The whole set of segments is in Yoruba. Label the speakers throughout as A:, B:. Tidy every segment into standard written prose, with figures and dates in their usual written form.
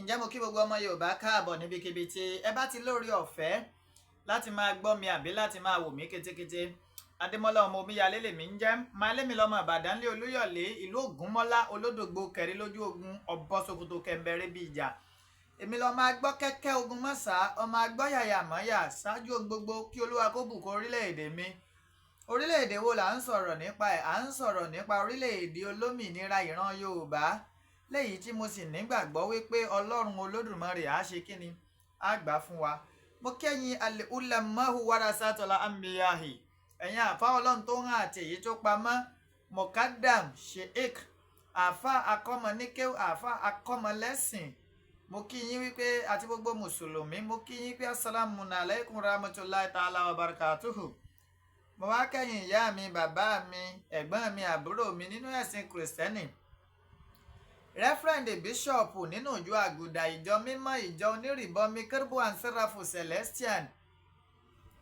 A: ǹjẹ́ mo kí gbogbo ọmọ Yorùbá káàbọ̀ níbikíbi tí ẹ bá ti lórí ọ̀fẹ́ láti máa gbọ́ mi àbí láti máa wò mí kétékété. Adémọ́lá ọmọ omíyalé lèmi ń jẹ́, máa lémi lọ́mọ Ìbàdàn lé Olúyọ̀lé ìlú Ògúnmọ́lá olódògbò kẹrí lójú ogun ọ̀bọ Sòkòtò kẹ̀mbẹ̀rẹ̀ bí ìjà. Èmi lọ máa gbọ́ kẹ́kẹ́ ogun mọ́sà ọmọ agbọ́ yàyà mọ́yà ṣáájú gbogbo kí Olúwa kó bùkún orílẹ̀-èdè mi. Orílẹ̀-èdè wo là ń sọ̀rọ̀ nípa ẹ̀? À ń sọ̀rọ̀ nípa orílẹ̀-èdè olómìnira ìran Yorùbá, léyìí tí mo sì nígbàgbọ́ wípé Ọlọ́run Olódùmarè á ṣe kíni, á gbà fún wa. Mo kẹ́yìn al-ulamahu warasatul anbiyahi, ẹ̀yin àfa Ọlọ́run tó hàn àti èyí tó pamọ́, mokadam sheikh, àfa akọ́mọníkéw, àfa akọ́mọlẹ́sìn. Mo kí yín wípé àti gbogbo mùsùlùmí, mo kí yín pé assalamu alaikum rahmatullahi ta'ala wa barakatuhu. Mo wá kẹ́yìn ìyá mi, bàbá mi, ẹ̀gbọ́n mi, àbúrò mi nínú ẹ̀sìn kìrìsìtẹ́nì, Reverend Bishop nínú ìjọ àgùdà ìjọ mímọ́ ìjọ onírìbọmi kérúbù and sẹ́ráfù celestian.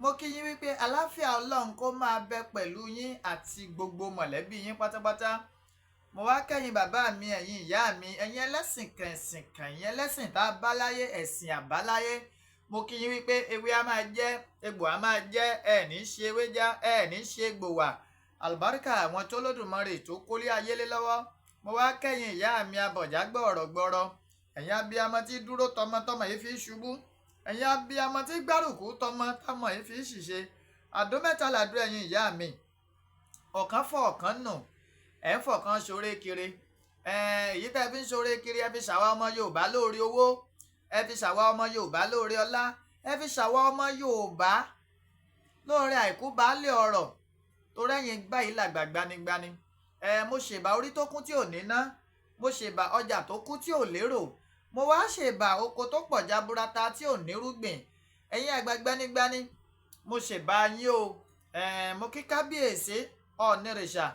A: Mo kí yín wípé àlàáfíà Ọlọ́run kó máa bẹ pẹ̀lú yín àti gbogbo mọ̀lẹ́bí yín pátápátá. Mo wá kẹ́yìn bàbá mi, ẹ̀yin ìyá mi, ẹ̀yin ẹlẹ́sìn kẹ̀sìn kẹ̀yìn ẹlẹ́sìn tá a bá láyé, ẹ̀sìn àbáláyé. Mo kí yín wípé ewé a máa jẹ́, egbò a máa jẹ́, ẹ̀ ní ṣe ewé já, ẹ̀ ní ṣe egbò wà. Àlùbáríkà àwọn tó lódùmarè tó kólé ayé lé lọ́wọ́. Mo wá kẹ́yìn ìyá mi abọ̀já gbọ̀rọ̀gbọ̀rọ̀, ẹ̀yin abiyamọ tí dúró tọmọtọmọ yìí fi ṣubú, ẹ̀yin abiyamọ tí gbárùkù tọmọtọmọ yìí fi ṣìṣe. Àdó mẹ́ta làdó ẹ̀yin ìyá mi, ọ̀kan fọ́ ọ̀kan nù, ẹ̀ ń fọ̀kan ṣoré kiri. Èyí tẹ́ fi ń ṣoré kiri, ẹ fi ṣàwa ọmọ Yorùbá lóore owó, ẹ fi ṣàwa ọmọ Yorùbá lóore ọlá, ẹ fi ṣàwa ọmọ Yorùbá lóore àìkú baálé ọrọ̀, torí ẹ̀yin báyìí làgbà gbanigbani. Mo ṣèbà orí tó kún tí ò níná, mo ṣèbà ọjà tó kún tí ò lérò, mo wá ṣèbà oko tó pọ̀ jaburata tí ò nírúgbìn. Ẹ̀yin àgbà gbanigbani, mo ṣèbà yín o. Mo kí kábíyèsí ọ̀nìrìṣà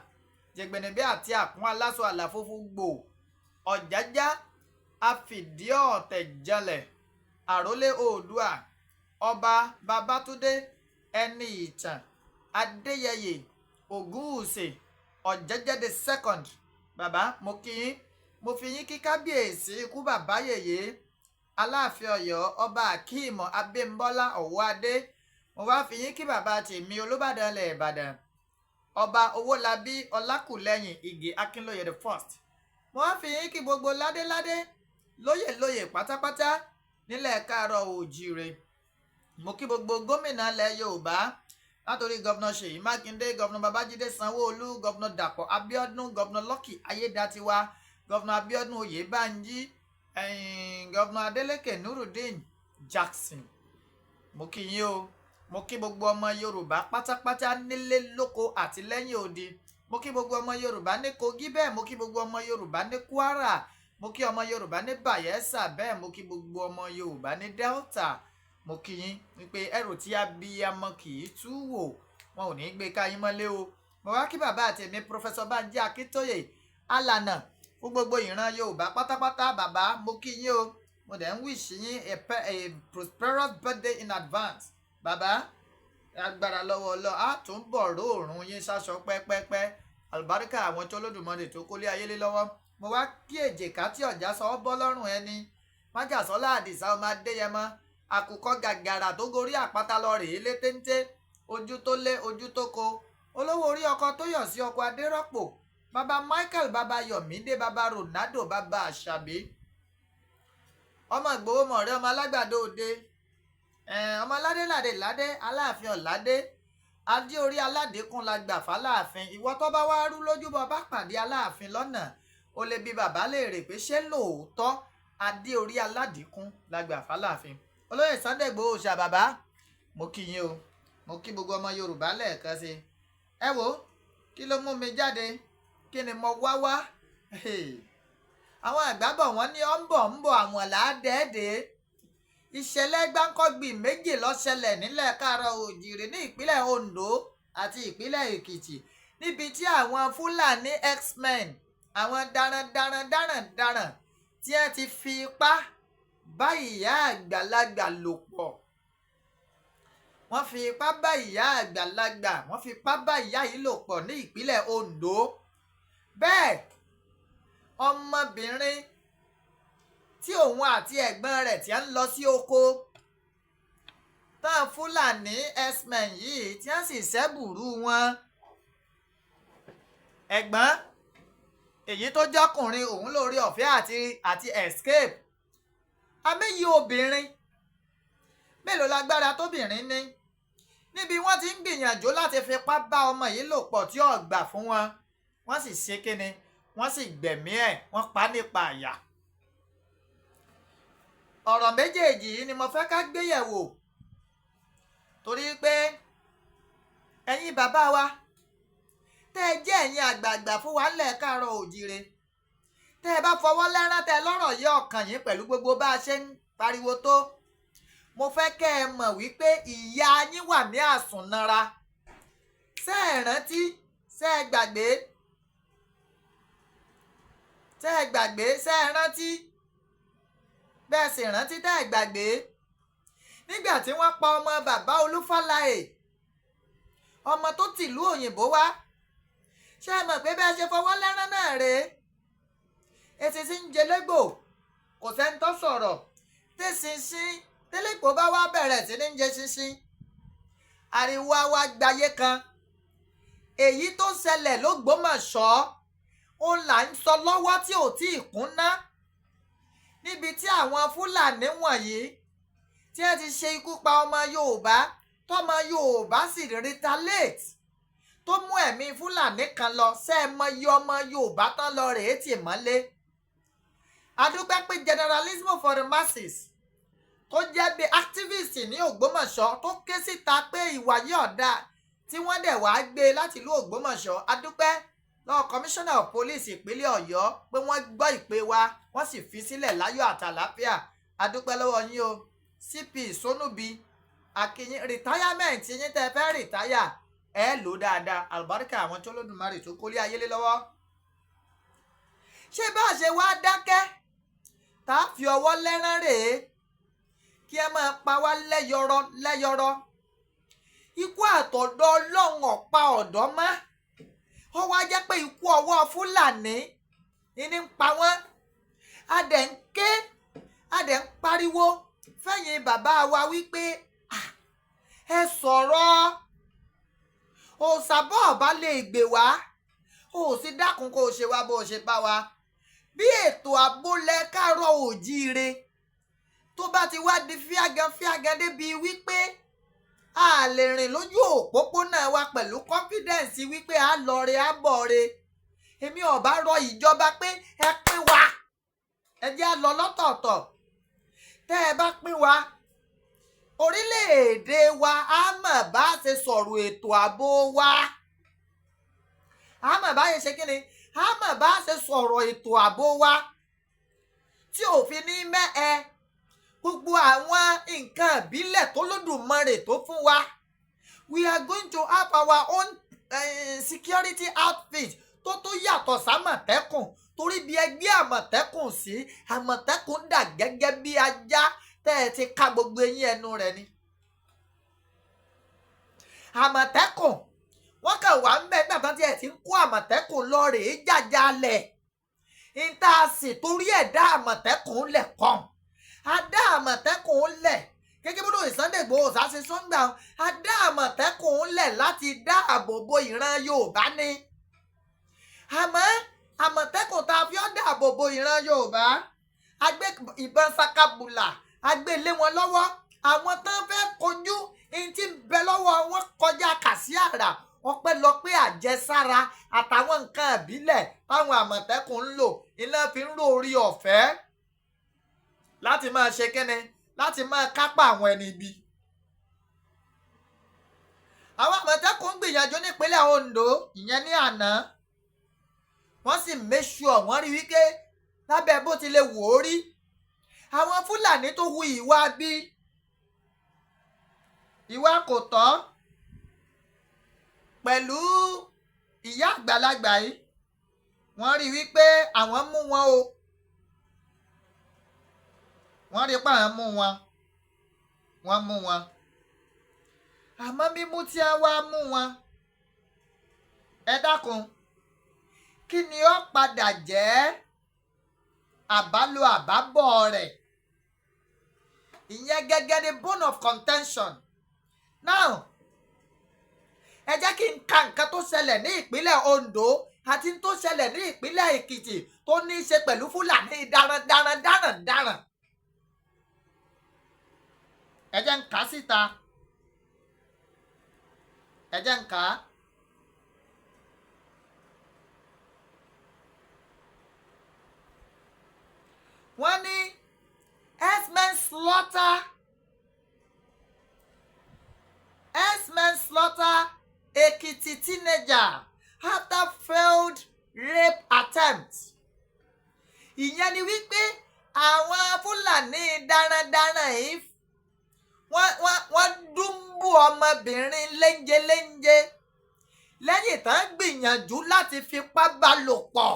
A: jẹgbẹ̀nẹ̀bẹ́ àti àkún aláṣọ àlàfófó gbò ọ̀jájá àfìdí ọ̀tẹ̀ jalẹ̀ àrólé oòdùà ọba Babátúndé ẹni ìtàn Adéyẹyè Ògúnwùsì Ọ̀jájá the second. Bàbá mo kí yín, mo fi yín kí kábíyèsí ikú bàbá yèyé Aláàfin Ọ̀yọ́ ọba Akeem Abímbọ́lá Ọ̀wọ́adé. Mo wá fi yín kí bàbá tèmi Olúbàdàn ilẹ̀ Ìbàdàn ọba Owólabí Ọlákùlẹ́yìn Ìgè Akínlóye the first. Mo wá fi yín kí gbogbo ládéládé lóyè pátápátá nílẹ̀ Káàárọ̀ Oòjíire. Mo kí gbogbo gómìnà ilẹ̀ Yorùbá látòrí gọ́vnà Ṣèyí Mákindé, gọ́vnà Babájídé Sanwó-Olú, gọ́vnà Dàpọ̀ Abíọ́dún, gọ́vnà Lucky Ayédatiwa, gọ́vnà Abíọ́dún Oyèbánjí, gọ́vnà Adélékè Nurudeen Jackson. Mo kí yín o. Mo kí gbogbo ọmọ Yorùbá pátápátá nílé lóko àti lẹ́yìn odi. Mo kí gbogbo ọmọ Yorùbá ní Kogi, bẹ́ẹ̀ mo kí gbogbo ọmọ Yorùbá ní Kwara, mo kí ọmọ Yorùbá ní Bayelsa, bẹ́ẹ̀ mo kí gbogbo ọmọ Yorùbá ní Delta. Mo kí yín wípé ẹrù tí abiyamọ kì í tú wò, wọn ò ní gbé ká yín mọ́lé o. Mo wá kí bàbá àtẹ̀mí Professor Bánjí Akíntóyè alànà fún gbogbo ìran Yorùbá pátápátá. Bàbá mo kí yín o, mo dẹ̀ ń wish yín a prosperous birthday in advance. Bàbá agbára lọ́wọ́ Ọlọ́run á tún bọ̀ róòrùn yín sáṣọ pẹ́pẹ́pẹ́, àlùbáríkà àwọn tó lódùmarè tó kólé ayé lé lọ́wọ́. Mo wá kí èjìká tí ọ̀já sọ ọ́ bọ́ lọ́rùn ẹni, májàsọ́lá Àdìsá ọmọ Adéyẹmọ, àkùkọ gàgàrà tó gorí àpáta lọ rèé lé téńté, ojú tó lé ojú tó ko, olówó orí ọkọ tó yọ̀ sí ọkọ Adérọ́pò, bàbá Michael, bàbá Yọ̀mídé, bàbá Ronaldo, bàbá Àṣàbí, ọmọ Ìgbòho mọ̀rẹ́, ọmọ alágbàdo òde, ọmọ ládé Aláàfin Ọ̀ládé, adé orí aládékùn la gbà fáláàfin. Ìwọ tó bá wá rú lójúbọ bá pàdé Aláàfin lọ́nà, o lè bi bàbá léèrè pé ṣé lóòótọ́ adé orí aládékùn la gbà fáláàfin. Olóyè Sunday Igboho Òòṣà bàbá, mo kí yín o. Mo kí gbogbo ọmọ Yorùbá lẹ́ẹ̀kan sí. Ẹ wo kí ló mú mi jáde, kí ni mo wá wá. Àwọn àgbà bọ̀ wọ́n ní ọ́ ń bọ̀ àwọn làádẹ́ẹ̀dẹ́. Ìṣẹ̀lẹ̀ gbáǹkọ́gbì méjì ló ṣẹlẹ̀ nílẹ̀ Káàárọ̀ Oòjíire ní ìpínlẹ̀ Ondo àti ìpínlẹ̀ Èkìtì, níbi tí àwọn Fulani Herdsmen, àwọn darandaran tí wọ́n ti fi ipá bá ìyá àgbàlagbà lò pọ̀. Wọ́n fi ipá bá ìyá àgbàlagbà, wọ́n fi ipá bá ìyá yìí lò pọ̀ ní ìpínlẹ̀ Ondo. Bẹ́ẹ̀ ọmọbìnrin tí òun àti ẹ̀gbọ́n rẹ̀ tí ń lọ sí oko tán Fúlàní herdsmen yìí tí wọ́n sì ṣẹ́bùrú wọn. ẹ̀gbọ́n èyí tó jọ́kùnrin òun lórí ọ̀fẹ́ àti escape. àmẹ́yìí obìnrin mélòó lágbára tóbìnrin ní níbi wọ́n ti ń gbìyànjú láti fipá bá ọmọ yìí lò pọ̀ tí ó gbà fún wọn. wọ́n sì ṣe kíni, wọ́n sì gbẹ̀mí ẹ̀, wọ́n pa nípa àyà. ọ̀rọ̀ méjèèjì yìí ni mo fẹ́ ká gbéyẹ̀wò torí pé ẹ̀yin bàbá wa tẹ́ ẹ jẹ́ ẹ̀yin àgbààgbà fún wa ńlẹ̀ káàárọ̀ òjíire, tẹ́ ẹ bá fọwọ́ lẹ́rán tẹ́ lọ́rọ̀ yé ọkàn yín pẹ̀lú gbogbo bá a ṣe ń pariwo tó, mo fẹ́ kẹ́ ẹ mọ̀ wípé ìyá yín wà ní àsùnnára. ṣé ẹ rántí, ṣé ẹ gbàgbé, ṣé ẹ gbàgbé, ṣé ẹ rántí, bẹ́ẹ̀ sì rántí tẹ́ ẹ gbàgbé nígbà tí wọ́n pa ọmọ bàbá Olúfáláyè, ọmọ tó tìlú òyìnbó wá. ṣé ẹ mọ̀ pé bẹ́ẹ̀ ṣe fọwọ́ lẹ́rán náà rèé, etí tí ń jẹlẹ́gbò kò sẹ́ni tó sọ̀rọ̀, tẹ́sínṣín tẹ́lẹ̀pọ̀ bá wá bẹ̀rẹ̀ sí ní jẹ ṣinṣin, ariwo wa gbayé kan. èyí tó ṣẹlẹ̀ l'Ógbómọ̀ṣọ́ òun là ń sọ lọ́wọ́ tí ò tí ì kúnná, níbi tí àwọn Fúlàní wọ̀nyí tí wọ́n ti ṣe ikú pa ọmọ Yorùbá, tọ́mọ Yorùbá sì retaliate tó mú ẹ̀mí Fúlàní kan lọ. ṣé ẹ mọ iye ọmọ Yorùbá tán lọ rèé tì mọ́lé. adúpẹ́ pé generalism for the masses tó jẹ́ bí activist ní Ògbómọ̀ṣọ́ tó ké síta pé ìwà yìí ọ̀dà tí wọ́n dẹ̀ wá gbé láti ìlú Ògbómọ̀ṣọ́. adúpẹ́ lọ́wọ́ commissioner of police ìpínlẹ̀ Ọ̀yọ́ pé wọ́n gbọ́ ìpè wa, wọ́n sì fi sílẹ̀ láyọ̀ àtàlàáfíà. adúpẹ́ lọ́wọ́ yín o CP Sonubi akínyìn. retirement yín tẹ́ fẹ́ rìtáyà ẹ lò dáadáa, àlùbáríkà àwọn tó lódùmarè tó kólé ayé lé lọ́wọ́. ṣé bá a ṣe wá dákẹ́ tá a fi ọwọ́ lẹ́rán rèé kí ẹ máa pa wá lẹ́yọrọ́ lẹ́yọrọ́. ikú àtọ̀dọ̀ Ọlọ́run ọ̀pá ọ̀dọ́ mọ́, ó wá jẹ́ pé ikú ọwọ́ Fúlàní ní ń pa wọ́n. a dẹ̀ ń ké, a dẹ̀ ń pariwo fẹ́yìn bàbá wa wípé ẹ sọ̀rọ̀, òòsàbọ̀ ọ̀bá lè gbè wá, ó sì dákun kó o ṣe wá bó o ṣe bá wa. bí ètò àbólẹ̀ káàárọ̀ òjíire tó bá ti wá di fíagan débi wípé a lè rìn lójú òpópónà wa pẹ̀lú confidence wípé a lọ re a bọ̀ re, èmi ò bá rọ ìjọba pé ẹ pín wa, ẹ jẹ́ a lọ lọ́tọ̀ọ̀tọ̀. tẹ́ ẹ bá pín wa, orílẹ̀-èdè wa á mọ̀ bá ṣe sọ̀rọ̀ ètò ààbò wa, á mọ̀ bá ṣe ṣe kí ni, á mọ̀ bá ṣe sọ̀rọ̀ ètò ààbò wa tí òfin ní mẹ́ẹ̀ gbogbo àwọn nǹkan ìbílẹ̀ tó lódùmarè tó fún wa. we are going to have our own security outfit tó yàtọ̀ sámọ̀tẹ́kùn, torí bí ẹgbẹ́ àmọ̀tẹ́kùn sí, àmọ̀tẹ́kùn dà gẹ́gẹ́ bí ajá tẹ́ ẹ ti ka gbogbo eyín ẹnu rẹ̀ ni. àmọ̀tẹ́kùn wọ́n kàn wá ń bẹ̀ nígbà tán tí ẹ ti ń kó àmọ̀tẹ́kùn lọ rèé jàjálẹ̀. níta sì torí ẹ̀ dá àmọ̀tẹ́kùn lẹ̀ kàn, a dá àmọ̀tẹ́kùn lẹ̀ gẹ́gẹ́ bí lóye Sunday Igboho ṣe sọ́ngbà, a dá àmọ̀tẹ́kùn lẹ̀ láti dáàbò bo ìran Yorùbá ni. àmọ́ àmọ̀tẹ́kùn tá a fi ọ́ dáàbò bo ìran Yorùbá, a gbé ìbọn sakabula a gbé lé wọn lọ́wọ́. àwọn tán fẹ́ kojú ní ti ń bẹ lọ́wọ́ wọn kọjá kàsíàrà, ọpẹ́lọpẹ́ àjẹsára àtàwọn nǹkan ìbílẹ̀ táwọn àmọ̀tẹ́kùn ń lò, iná fi ń rò orí ọ̀fẹ́ láti máa ṣe kíni, láti máa kápá àwọn ẹni ibi. àwọn àmọ̀tẹ́kùn ń gbìyànjú nípínlẹ̀ Ondo ìyẹn ní àná, wọ́n sì make sure wọ́n rí wípé lábẹ́ bó ti lè wò ó rí, àwọn Fúlàní tó hu ìwà bí ìwà kò tọ́ pẹ̀lú ìyá àgbàlagbà yìí, wọ́n rí wípé àwọn mú wọn o, wọ́n rí pé àwọn mú wọn, wọ́n mú wọn. àmọ́ mímú tí wọ́n wá mú wọn, ẹ dákun kí ni ó padà jẹ́ àbálò àbábọ̀ rẹ̀. Ìyẹn gẹ́gẹ́ ni bone of contention. Now ẹ jẹ́ kí n ka nǹkan tó ṣẹlẹ̀ ní ìpínlẹ̀ Ondo àti tó ṣẹlẹ̀ ní ìpínlẹ̀ Èkìtì tó ní í ṣe pẹ̀lú Fúlàní darandaran. Ẹ jẹ́ n kà á síta. Ẹ jẹ́ n kà á. Wọ́n ní herdsmen slaughter Ekiti teenager after failed rape attempt. Ìyẹn ni wípé àwọn Fúlàní darandaran yìí wọ́n dúnbú ọmọbìnrin léńjeléńje lẹ́yìn tán gbìyànjú láti fipá bá lò pọ̀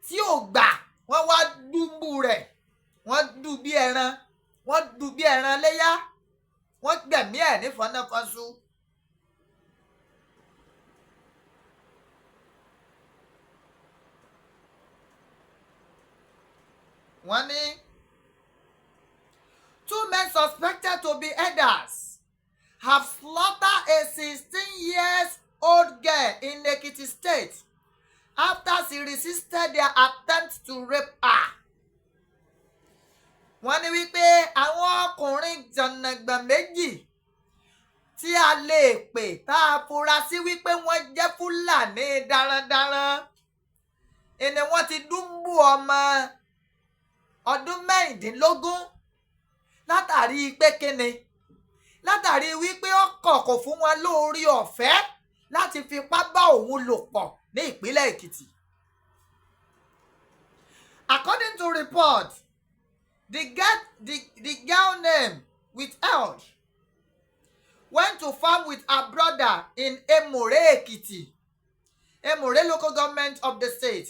A: tí ò gbà. Wọ́n wá dúnbú rẹ̀, wọ́n dù bí ẹran léyá, wọ́n gbẹ̀mí ẹ̀ ní fọ́náfọ́sù. Wọ́n ní 2 men suspected to be herders have slaughtered a 16-year-old girl in Ekiti State after she resisted their attempt to rape her. Wọ́n ní wípé àwọn ọkùnrin jọ̀nàgbọ̀n méjì tí a lè pè tá a fura sí wípé wọ́n jẹ́ Fúlàní darandaran ni wọ́n ti dúnbú ọmọ ọdún 16 látàrí pé kíni, látàrí wípé ọkọ̀ kò fún wọn lórí ọ̀fẹ́ láti fipá bá òun lò pọ̀ ní ìpínlẹ̀ Èkìtì. According to reports, the girl name withheld went to farm with her brother in Emure Ekiti, Emure local government of the state.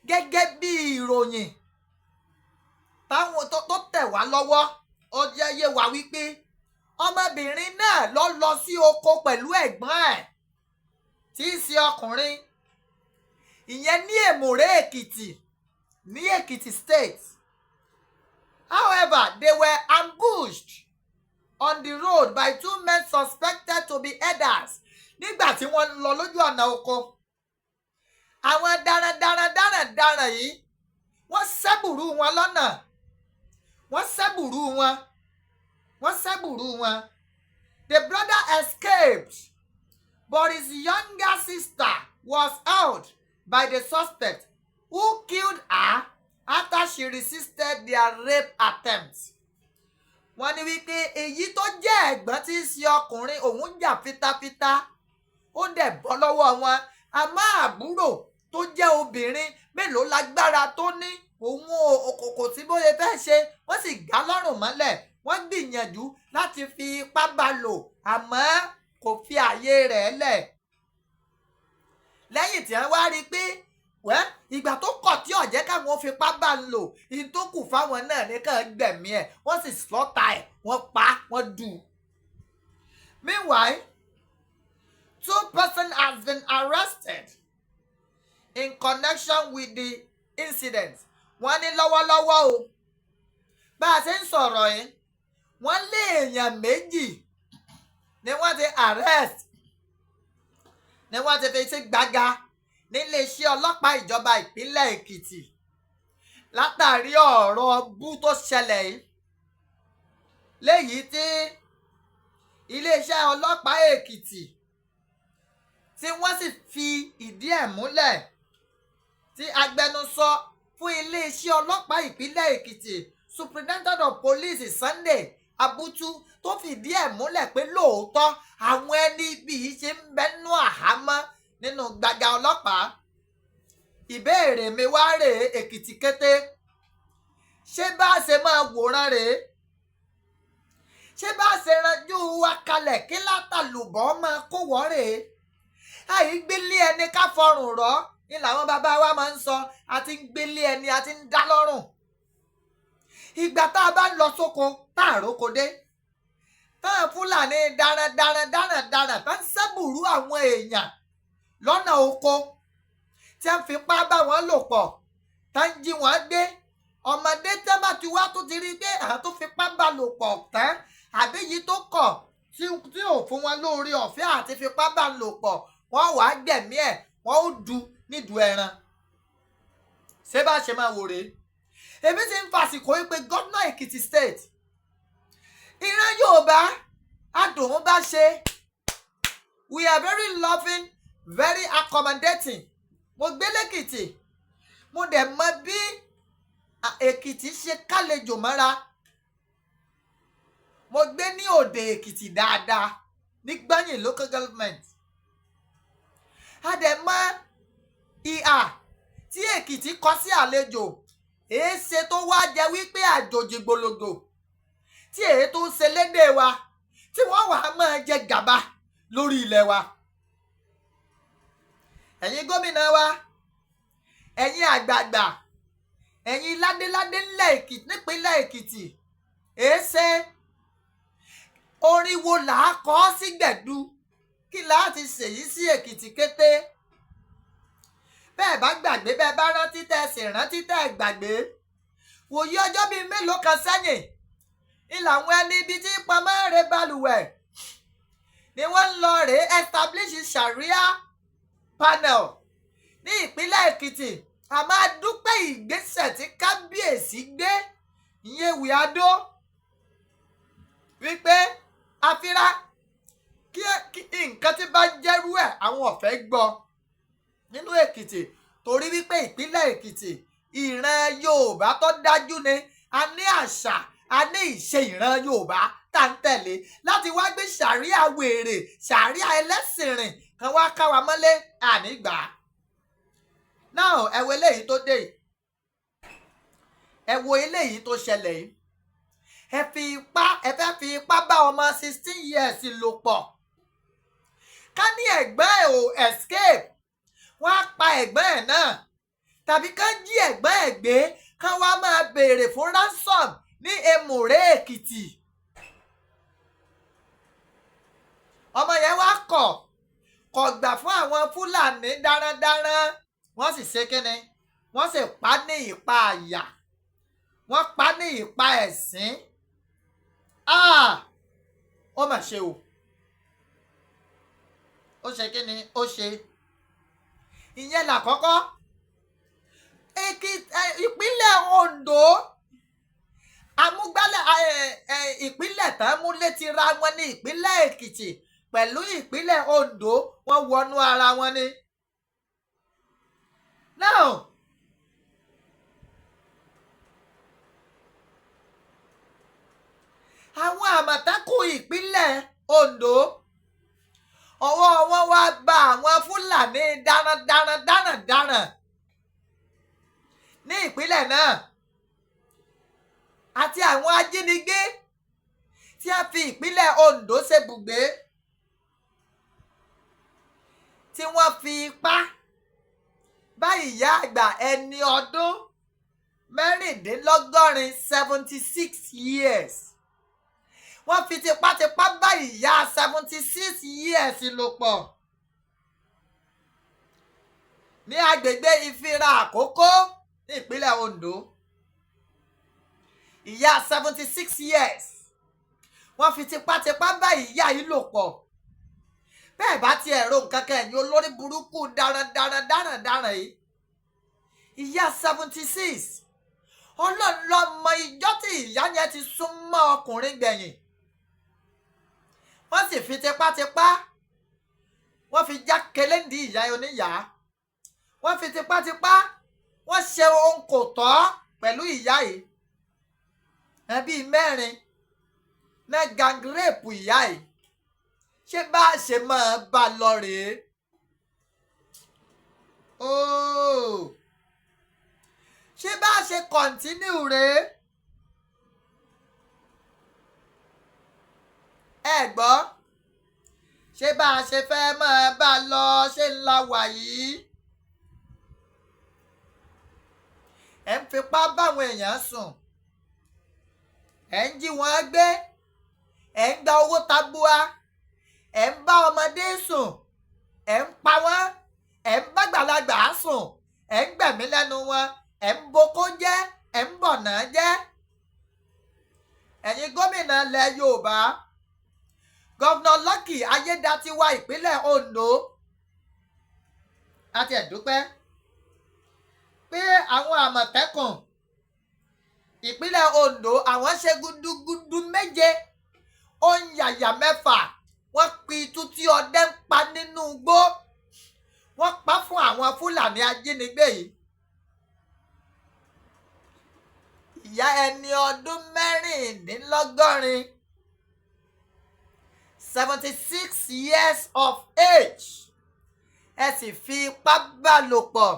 A: Gẹ́gẹ́ bí ìròyìn táwọn tó tẹ̀ wá lọ́wọ́, ó jẹ́ yé wa wípé ọmọbìnrin náà lọ sí oko pẹ̀lú ẹ̀gbọ́n ẹ̀ tí í ṣe ọkùnrin. Ìyẹn ní Emure Ekiti ní Ekiti State. However, they were ambushed on the road by 2 men suspected to be herders nígbà tí wọ́n lọ lójú ọ̀nà oko. Àwọn darandaran yìí wọ́n ṣẹ́bùrú wọn lọ́nà. Wọ́n ṣẹ́bùrú wọn. The brother escaped, but his younger sister was held by the suspect, who killed her after she resisted their rape attempt. Wọ́n ní wípé èyí tó jẹ́ ẹ̀gbọ́n tí í ṣe ọkùnrin òun jà fitafita, ó dẹ̀ bọ́ lọ́wọ́ wọn. Àmọ́ àbúrò tó jẹ́ obìnrin mélòó lágbára tó ní, òun kò sí bóyá fẹ́ ṣe, wọ́n sì gá lọ́rùn mọ́lẹ̀. Wọ́n gbìyànjú láti fi ipá bá lò, àmọ́ kò fi ààyè rẹ̀ lẹ̀. Lẹ́yìn tí wọ́n wá rí i pé ìgbà tó kọ̀ tí ọ̀jẹ́ káwọn fipá bá ń lò, ìyí tó kù fáwọn náà ní kàn gbẹ̀mí ẹ̀, wọ́n sì slaughter ẹ̀, wọ́n pa, wọ́n dù. Meanwhile, 2 persons have been arrested in connection with the incident. Wọ́n ní lọ́wọ́lọ́wọ́ o, bá a ṣe ń sọ̀rọ̀ yìí, wọ́n lé èèyàn méjì ni wọ́n ti arrest, ni wọ́n ti fi sí gbàgà níléeṣẹ́ ọlọ́pàá ìjọba ìpínlẹ̀ Èkìtì látàrí ọ̀rọ̀ bú tó ṣẹlẹ̀ yìí, léyìí tí iléeṣẹ́ ọlọ́pàá Èkìtì tí wọ́n sì fi ìdí ẹ̀ múlẹ̀, tí agbẹnusọ fún iléeṣẹ́ ọlọ́pàá ìpínlẹ̀ Èkìtì Superintendent of Police Sunday Abutu tó fìdí ẹ̀ múlẹ̀ pé lóòótọ́ àwọn ẹni ibi yìí ṣe ń bẹ́nu àhámọ́ nínú gbàgà ọlọ́pàá. Ìbéèrè mi wá rèé Èkìtì kété, ṣé bá a ṣe máa wòran rèé? Ṣé bá a ṣe ranjú wa kalẹ̀ kí látàlùbọ̀ máa kó wọ́ rèé? Àìgbélé ẹni ká fọrùn rọ́ ni làwọn bàbá wa máa ń sọ, àti ń gbélé ẹni àti ń dá lọ́rùn. Ìgbà tá a bá ń lọ sóko tá a róko dé, táwọn Fúlàní darandaran tá ń ṣẹ́bùrú àwọn èèyàn lọ́nà oko tí wọ́n fipá bá wọn lò pọ̀, tá ń jí wọn gbé, ọmọdé tẹ́ bá ti wá tó ti rí pé àwọn tó fipá bá lò pọ̀ tán àbí yìí tó kọ̀ tí ò fún wọn lórí ọ̀fẹ́ àti fipá bá lò pọ̀, wọ́n wàá gbẹ̀mí ẹ̀, wọ́n ó du nídùú ẹran. ṣé bá ṣe máa wò rèé? èmi ti ń fàsìkò yìí pé gómìnà Èkìtì state, ìran Yorùbá adùn bá ṣe, we are very loving, very accommodating. mo gbé lẹ́kìtì, mo dẹ̀ mọ bí Èkìtì ṣe kálejò mọ́ra. mo gbé ní òde Èkìtì dáadáa ní Gbáyìn local government. a dẹ̀ mọ ìhà tí Èkìtì kọ sí àlejò, èéṣe tó wá jẹ́ wípé àjòjì gbòlògbò tí èyí tó ń ṣe lédè wa tí wọ́n wà á máa jẹ gàba lórí ilẹ̀ wa. ẹ̀yin gómìnà wa, ẹ̀yin àgbààgbà, ẹ̀yin ládéládé nípínlẹ̀ Èkìtì, èéṣe orin wo là á kọ́ sí gbẹ̀du kí láti ṣèyí sí Èkìtì kété. bẹ́ẹ̀ bá gbàgbé, bẹ́ẹ̀ bá rántí tẹ́ ẹ sì rántí tẹ́ ẹ gbàgbé, wòye ọjọ́ bíi mélòó kan sẹ́yìn ni làwọn ẹni ibi tí pamọ́ rè balùwẹ̀ ni wọ́n ń lọ rè establish Sharia panel ní ìpínlẹ̀ Èkìtì. a máa dúpẹ́ ìgbésẹ̀ tí kábíyèsí gbé, ìyẹn Wíadó, wípé Afira kí nǹkan tí bá jẹ́rú ẹ̀ àwọn ọ̀fẹ́ gbọ́ nínú Èkìtì, torí wípé ìpínlẹ̀ Èkìtì ìran Yorùbá tó dájú ni, a ní àṣà, a ní ìṣe ìran Yorùbá tá ń tẹ̀lé. láti wá gbé Sharia wèrè, Sharia ẹlẹ́sìn rìn kan wá ká wa mọ́lé ànígbà. náà ẹ wo eléyìí tó dé yìí, ẹ wo eléyìí tó ṣẹlẹ̀ yìí. ẹ fẹ́ fi ipá bá ọmọ 16 years lò pọ̀. ká ní ẹ̀gbọ́n ẹ̀ ò escape, wọ́n á pa ẹ̀gbọ́n ẹ̀ náà, tàbí ká jí ẹ̀gbọ́n ẹ̀ gbé ká wá máa béèrè fún ransom ní Emure Ekiti. ọmọ yẹn wá kọ̀ gbà fún àwọn Fúlàní darandaran, wọ́n sì ṣe kíni, wọ́n sì pa ní ìpa àyà, wọ́n pa ní ìpa ẹ̀sín. ó mà ṣe o, ó ṣe kíni, ó ṣe. ìyẹn làkọ́kọ́. ìpínlẹ̀ Ondo, amúgbálẹ̀ ìpínlẹ̀ tán mú létí ra wọn ní ìpínlẹ̀ Èkìtì pẹ̀lú ìpínlẹ̀ Ondo, wọ́n wọnú ara wọn ni. now àwọn àmọ̀tẹ́kùn ìpínlẹ̀ Ondo, ọwọ́ wọn wá bá àwọn Fúlàní darandaran ní ìpínlẹ̀ náà àti àwọn ajínigbé tí a fi ìpínlẹ̀ Ondo ṣebùgbé, tí wọ́n fi ipá bá ìyá àgbà ẹni ọdún 76 years. wọ́n fi tipátipá bá ìyá 76 years lò pọ̀ ní agbègbè Ifira Akoko ní ìpínlẹ̀ Ondo. ìyá 76 years wọ́n fi tipátipá bá ìyá yìí lò pọ̀. bẹ́ẹ̀ bá ti ẹ̀rọ nǹkan kan ẹ̀yìn olórí burúkú darandaran yìí, ìyá 76, Ọlọ́run ló mọ ìjọ́ tí ìyá yẹn ti sún mọ́ ọkùnrin gbẹ̀yìn. wọ́n sì fi tipátipá, wọ́n fi já keléǹdì ìyá oníyàá, wọ́n fi tipátipá, wọ́n ṣe ohun kò tọ́ pẹ̀lú ìyá yìí. ẹbí 4 náà gangrèpù ìyá yìí. ṣé bá a ṣe máa bá a lọ rèé? ṣé bá a ṣe kọ̀ǹtínú rèé? ẹ gbọ́, ṣé bá a ṣe fẹ́ máa bá a lọ ṣe ń la wà yìí? ẹ ń fipá báwọn èèyàn sùn, ẹ ń jí wọn gbé, ẹ ń gba owó tabua, ẹ ń bá ọmọdé sùn, ẹ ń pa wọ́n, ẹ ń bá gbàlagbà sùn, ẹ ń gbẹ̀mí lẹ́nu wọn, ẹ̀ ń boko jẹ́, ẹ̀ ń bọ̀nà jẹ́. Ẹ̀yin gómìnà ilẹ̀ Yorùbá, Gọ́vnà Lucky Ayédatiwa ìpínlẹ̀ Ondo, a ti ẹ̀ dúpẹ́ pé àwọn Àmọ̀tẹ́kùn ìpínlẹ̀ Ondo àwọn ṣe gudugudu méje ó ń yàyà mẹ́fà, wọ́n pitú tí ọdẹ ń pa nínú igbó, wọ́n pa fún àwọn Fúlàní ajínigbé yìí. Ìyá ẹni ọdún mẹ́rìndínlọ́gọ́rin 76 years of age ẹ sì fi ipá bá lò pọ̀.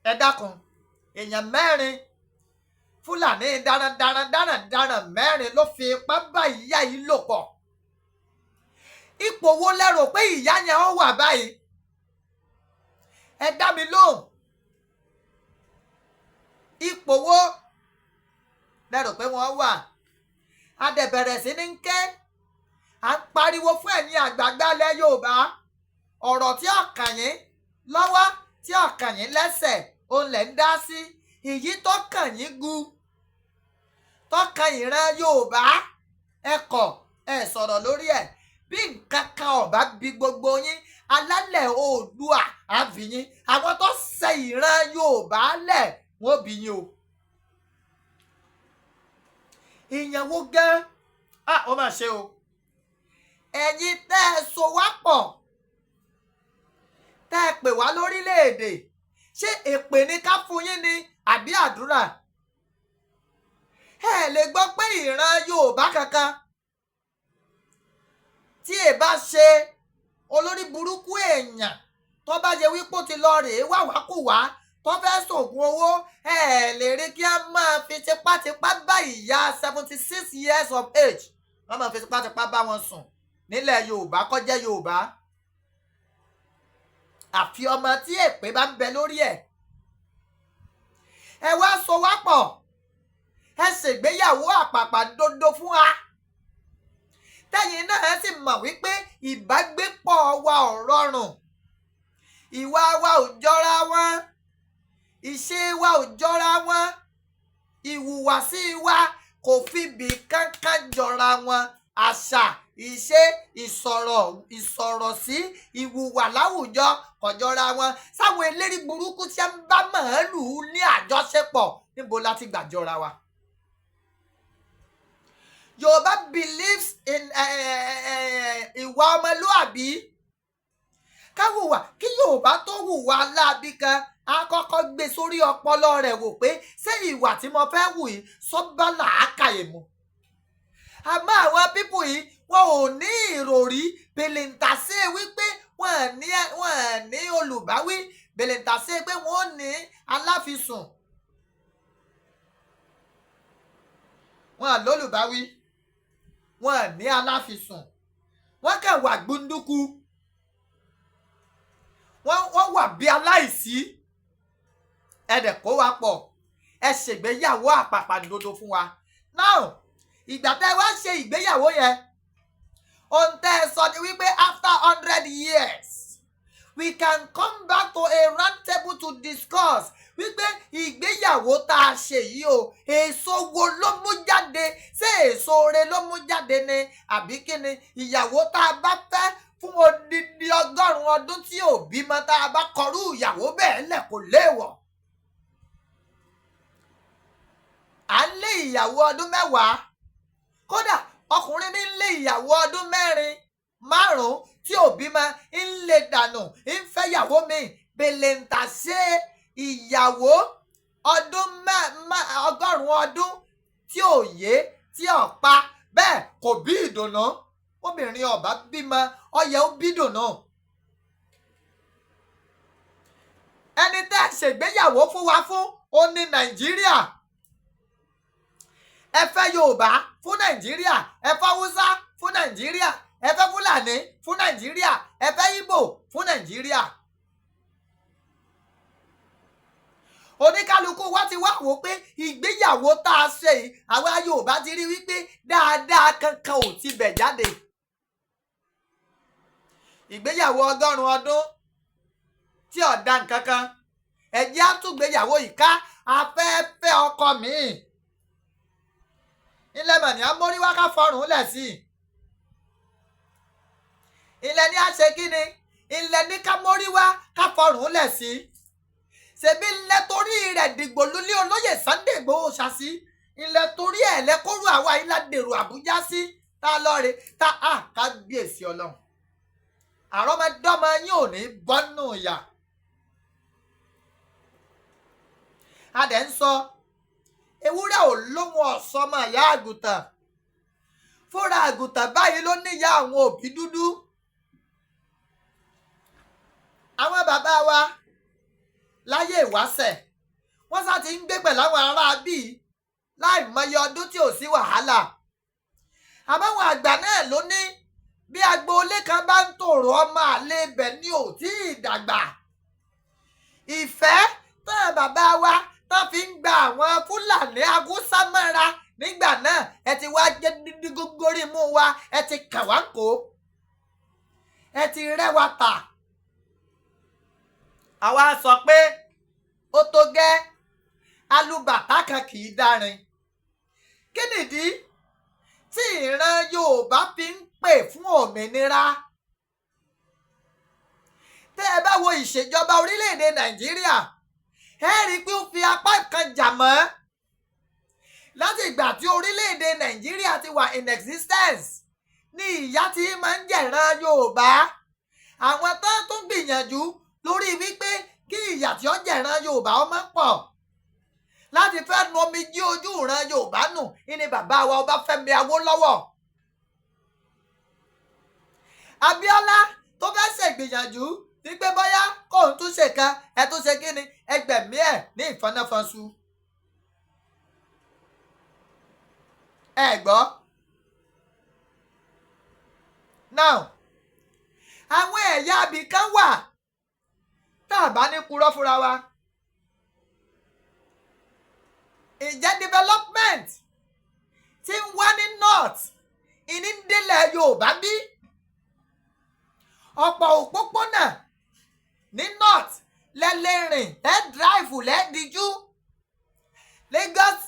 A: Ẹ dákun, èèyàn mẹ́rin, Fúlàní darandaran mẹ́rin ló fi ipá bá ìyá yìí lò pọ̀. Ipò wo lẹ rò pé ìyá yẹn ó wà báyìí? Ẹ dá mi lóhùn. Ipò wo lẹ rò pé wọ́n wà? A dẹ̀ bẹ̀rẹ̀ sí ní ké, à ń pariwo fún ẹ̀yin àgbààgbà ilẹ̀ Yorùbá. Ọ̀rọ̀ tí ó kàn yín lọ́wọ́, tí ó kàn yín lẹ́sẹ̀, òun lẹ̀ ń dá sí. Èyí tó kàn yín gu, tó kàn ìran Yorùbá, ẹ kọ̀, ẹ sọ̀rọ̀ lórí ẹ̀. Bí nǹkan kan ò bá bí gbogbo yín, alálẹ̀ Oòduà á bí yín. Àwọn tó ṣe ìran Yorùbá lẹ̀, wọ́n bí yín o. Ìyẹn wo gan? Ó mà ṣe o. Ẹ̀yin tẹ́ ẹ so wá pọ̀, tẹ́ ẹ pè wá lórílẹ̀-èdè, ṣé èpè ni ká fún yín ni àbí àdúrà? Ẹ lè gbọ́ pé ìran Yorùbá kankan tí ẹ bá ṣe olórí burúkú èèyàn tó bá jẹ wípé ó ti lọ rèé wàwákùwá tó fẹ́ sògùn owó, ẹ lè rí kí á máa fi tipátipá bá ìyá 76 years of age, wọ́n máa fi tipátipá bá wọn sùn nílẹ̀ Yorùbá kó jẹ́ Yorùbá. Àfi ọmọ tí èpè bá ń bẹ lórí ẹ̀. Ẹ wá so wá pọ̀, ẹ ṣègbéyàwó àpàpàǹdodo fún wa. Tẹ́yin náà sì mọ̀ wípé ìbágbépọ̀ wa ò rọrùn. Ìwà wa ò jọra wọn, ìṣe wa ò jọra wọn, ìhùwàsí wa kò fi bì kankan jọra wọn. Àṣà, ìṣe, ìsọ̀rọ̀ sí, ìhùwà láwùjọ kò jọra wọn. Sáwọn eléri burúkú tí ń bá màálù ní àjọṣepọ̀, níbo la ti gbà jọra wa? Yorùbá believes in ìwà ọmọlúàbí. Ká hùwà, kí Yorùbá tó hùwà láabi kan, a kọ́kọ́ gbé sórí ọpọlọ rẹ̀ wò pé ṣé ìwà tí mo fẹ́ hù yìí sọ́bà làákàyè mu. Àmọ́ àwọn pípù yìí wọn ò ní ìròrí, bèlèǹtàṣe wípé wọn ní olùbáwí, bèlèǹtàṣe pé wọn ò ní aláfisùn. Wọn lólùbáwí, wọn ní aláfisùn. Wọ́n kàn wà gbunduku, wọ́n wà bí aláìsí. Ẹ dẹ̀ kó wa pọ̀, ẹ ṣègbéyàwó àpàpàǹdodo fún wa. Now, ìgbà tẹ́ wá ṣe ìgbéyàwó yẹn, ohun tẹ́ ẹ sọ ni wípé after 100 years we can come back to a round table to discuss wípé ìgbéyàwó tá a ṣe yìí o, èso wo ló mú jáde? Ṣé èso rere ló mú jáde ni àbí kí ni? Ìyàwó tá a bá fẹ́ fún odidi 100 ọdún tí ò bímọ, tá a bá kọrú ìyàwó bẹ́ẹ̀ lẹ̀ kò léèwọ̀. À ń lé ìyàwó ọdún 10, kódà ọkùnrin ní ń lé ìyàwó ọdún 4, 5 tí ò bímọ, ń lé dànù, ń fẹ́ ìyàwó mi. Bèlèǹtàṣe ìyàwó ọdún 100 ọdún tí ò yé, tí ò pa, bẹ́ẹ̀ kò bí ìdùnnú. Obìnrin ọba bímọ, ó yẹ ó bí ìdùnnú. Ẹni tẹ́ ṣègbéyàwó fún wa fún, ó ní Nàìjíríà. Ẹ fẹ́ Yorùbá fún Nàìjíríà, ẹ fẹ́ Hausa fún Nàìjíríà, ẹ fẹ́ Fúlàní fún Nàìjíríà, ẹ fẹ́ Ìgbò fún Nàìjíríà. Oníkálukú wa ti wá wò pé ìgbéyàwó tá a ṣe yìí, àwa Yorùbá ti rí wípé dáadáa kankan ò ti bẹ̀ jáde. Ìgbéyàwó 100 ọdún tí ò dá nǹkan kan, ẹ̀jẹ̀ á tún gbéyàwó yìí ká afẹ́fẹ́ ọkọ mi ilẹ̀ mọ̀ ní amóríwá ká fọrùn lẹ̀ sí ilẹ̀ ní àṣẹ kínni ilẹ̀ ní ká móríwá ká fọrùn lẹ̀ sí ṣèbí ilẹ̀ torí rẹ̀ dìgbò lulẹ̀ olóyè Sunday Igboho ṣàṣì ilẹ̀ torí ẹ̀ lẹ́kọ́rù àwa ilá dèrò Àbújá sí tá a lọ rè tá a kábíyèsí Ọlọ́run àrọ́mọdọ́mọ yín ò ní bọ́nù ìyà a dẹ̀ ń sọ ewúrẹ́ ò lóhun ọ̀sọ́mọ ìyá àgùntàn fúnra àgùntàn báyìí ló níyà àwọn òbí dúdú àwọn bàbá wa láyé ìwáṣẹ̀ wọ́n sá ti ń gbé pẹ̀lú àwọn ará bíi láì mọye ọdún tí ò sí wàhálà àbáwọn àgbà náà ló ní bí agboolé kan bá ń tòrò ọmọ àlè ibẹ̀ ni ò tí ì dàgbà ìfẹ́ tán bàbá wa tán fi ń gba àwọn Fúlàní Haúsá mọ́ra nígbà náà ẹ ti wá jẹ́ dídí gógórí mú wa ẹ ti kàn wá kó ẹ ti rẹ́wà tà àwa sọ pé ó tó gẹ́ alùbàtà kan kì í dárin kí nìdí tí ìran Yorùbá fi ń pè fún òmìnira tẹ́ ẹ bá wo ìṣèjọba orílẹ̀-èdè Nàìjíríà ẹ rí i pé ó fi apá kan jà mọ́ láti ìgbà tí orílẹ̀-èdè Nàìjíríà ti wà in existence ní ìyà tí máa ń jẹ̀ran Yorùbá àwọn tó tún gbìyànjú lórí wípé kí ìyà tí ó jẹ̀ran Yorùbá ó máa pọ̀ láti fẹ́ nu omijé ojú ìran Yorùbá nù ní bàbá wa Ọbáfẹ́mi Awólọ́wọ̀ Abíọ́lá tó fẹ́ ṣègbìyànjú wípé bóyá kóun tún ṣe kan ẹ tún ṣe kíni ẹgbẹ̀mí ẹ̀ ní ìfọ́náfọ́nṣu ẹ gbọ́ now àwọn ẹ̀yà abìkan wà tá a bá ní purọ́ fúnra wa ìjẹ́ development tí ń wá ní north ìní ń délẹ̀ Yorùbá bí ọ̀pọ̀ òpópónà ní north lẹ́lẹ́rìn drive lẹ́díjú Lagos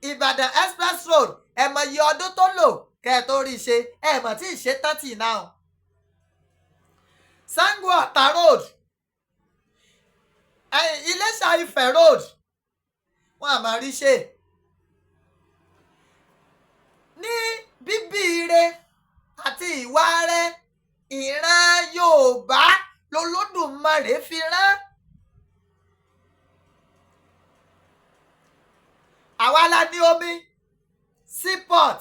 A: Ìbàdàn express road ẹ̀mọ̀ iye ọdún tó lò kẹ́ẹ̀ tó rí i ṣe ẹ̀mọ̀ tí ì ṣe 30 náà Sango Ọ̀tà road Iléṣà Ifẹ̀ road wọ́n á máa rí ṣe ní bíbí ire àti ìwà rẹ̀ ìran Yorùbá lolódùmarè fi rán àwa la ní omi seaport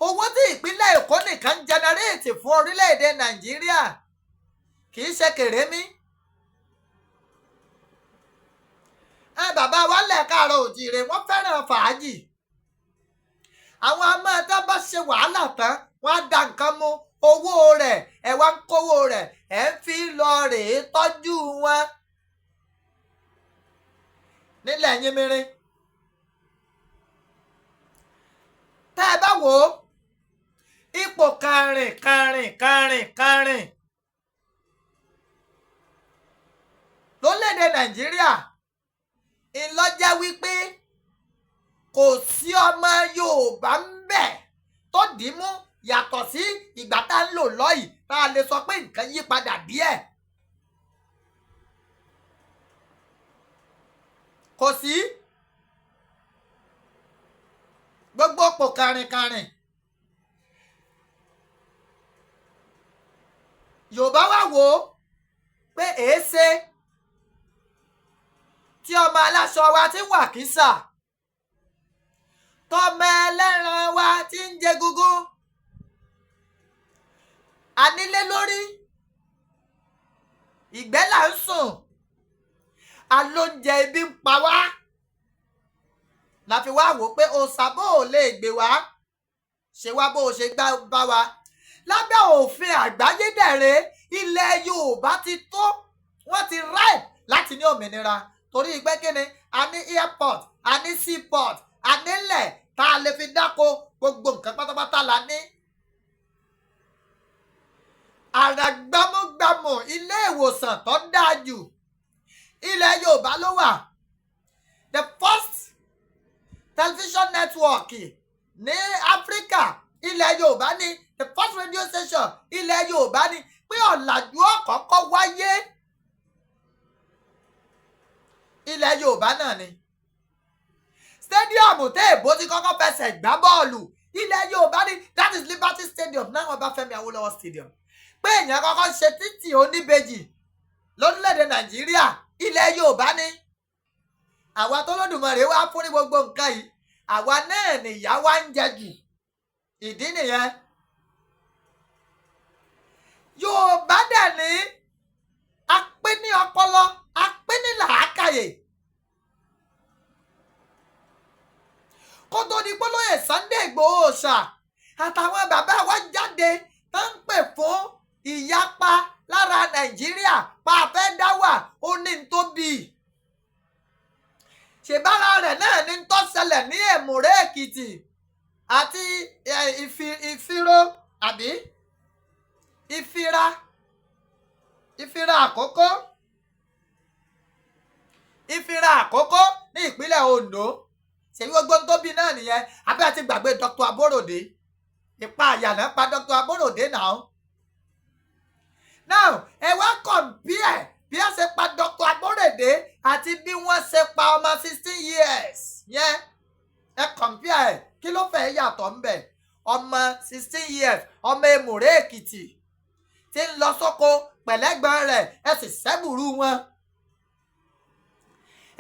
A: owó tí ìpínlẹ̀ Èkó nìkan jẹnẹrétì fún orílẹ̀-èdè Nàìjíríà kì í ṣe kèrémí bàbá wa lẹ̀ káàárọ̀ òjíire wọ́n fẹ́ràn fàájì àwọn amáta bá ṣe wàhálà tán wọ́n á da nǹkan mú owó rẹ̀ ẹ̀ wá ń kówó rẹ̀ ẹ̀ ń fi lọ rèé tọ́jú wọn nílẹ̀ Yínmírín tẹ́ ẹ bá wò ó ipò kárìn lórílẹ̀-èdè Nàìjíríà ìlọ́jẹ́ wípé kò sí ọmọ Yorùbá ń bẹ̀ tó dìímú yàtọ̀ sí ìgbà tá ń lò lọ́yìí tá a lè sọ pé nǹkan yí padà díẹ̀ kò sí gbogbo pò kárìn Yorùbá wá wò ó pé èéṣe tí ọmọ aláṣọ wa ti wà kísà tọmọ ẹlẹ́ran wa ti ń jẹ gúgú anílé lórí ìgbẹ́ là ń sùn alóúnjẹ ibi ń pa wá la fi wá wò pé òòṣà bó ò lè gbé wá ṣe wá bó o ṣe bá wa lábẹ́ òfin àgbáyé dẹ̀rẹ́ ilẹ̀ Yorùbá ti tó wọ́n ti ripe láti ní òmìnira torí pé kíni a ní airport a ní seaport a nílẹ̀ tá a lè fi dáko gbogbo nǹkan pátápátá la ní. àràgbámúgbàmù ilé ìwòsàn tó dáa jù ilẹ̀ Yorùbá ló wà. The first television network ní Áfíríkà ilẹ̀ Yorùbá ni. The first radio station ilẹ̀ Yorùbá ni. Pé ọ̀làjú ọ̀kọ̀ọ̀kọ̀ wáyé ilẹ̀ Yorùbá náà ni. Stadium tẹ́ èbó ti kọ́kọ́ fẹsẹ̀ gbá bọ́ọ̀lù ilẹ̀ Yorùbá ni. That is Liberty Stadium, now Ọbáfẹ́mi Awólọ́wọ̀ Stadium. Pé èèyàn kọ́kọ́ ṣe títì oníbejì lórílẹ̀‐èdè Nàìjíríà ilẹ̀ Yorùbá ni. Àwa tó lódùmarè wá fún ní gbogbo nǹkan yìí, àwa náà nìyá wa ń jẹ jù. Ìdí nìyẹn. Yorùbá dẹ̀ ní apé ní ọpọlọ, apé ní làákàyè. Kó tó di polóyè Sunday Igboho Òòṣà àtàwọn bàbá wa jáde tó ń pè fún ìyapa lára Nàìjíríà pa fẹ́ dá wà ó ní tó bí. Ṣèbára rẹ̀ náà ní tó ṣẹlẹ̀ ní Emure Ekiti àti Ifira àbí Ifira Akoko ní ìpínlẹ̀ Ondo. Ṣèyí gbogbo tó bí náà nìyẹn. Abẹ́ àti gbàgbé Dr. Aborode, ìpa àyànná pa Dr. Aborode náà. Now ẹ wá compare bí wọ́n ṣe pa Dr. Aborode àti bí wọ́n ṣe pa ọmọ 16 years yẹn. Ẹ compare ẹ̀, kí ló fẹ́ yàtọ̀ ńbẹ̀? Ọmọ 16 years, ọmọ Emure Ekiti tí ń lọ sóko pẹ̀lẹ́gbọ́n rẹ̀, ẹ sì ṣẹ́bùrú wọn.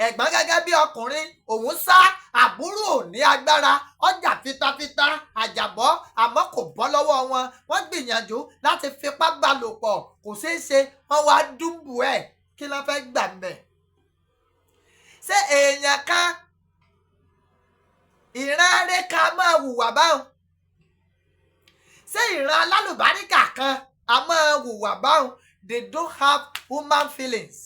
A: Ẹ̀gbọ́n gẹ́gẹ́ bí ọkùnrin òun sá, àbúrò ní agbára, ọjà fitafita àjàbọ́ àmọ́ kò bọ́ lọ́wọ́ wọn. Wọ́n gbìyànjú láti fipá bá lò pọ̀, kò ṣeé ṣe, wọ́n wá dúnbù ẹ̀. Kí ló fẹ́ gbà ńbẹ̀? Ṣé èèyàn kan ìran rẹ̀ ká máa hùwà báwọn? Ṣé ìran alálùbáríkà kan a máa hùwà báwọn? They don't have human feelings.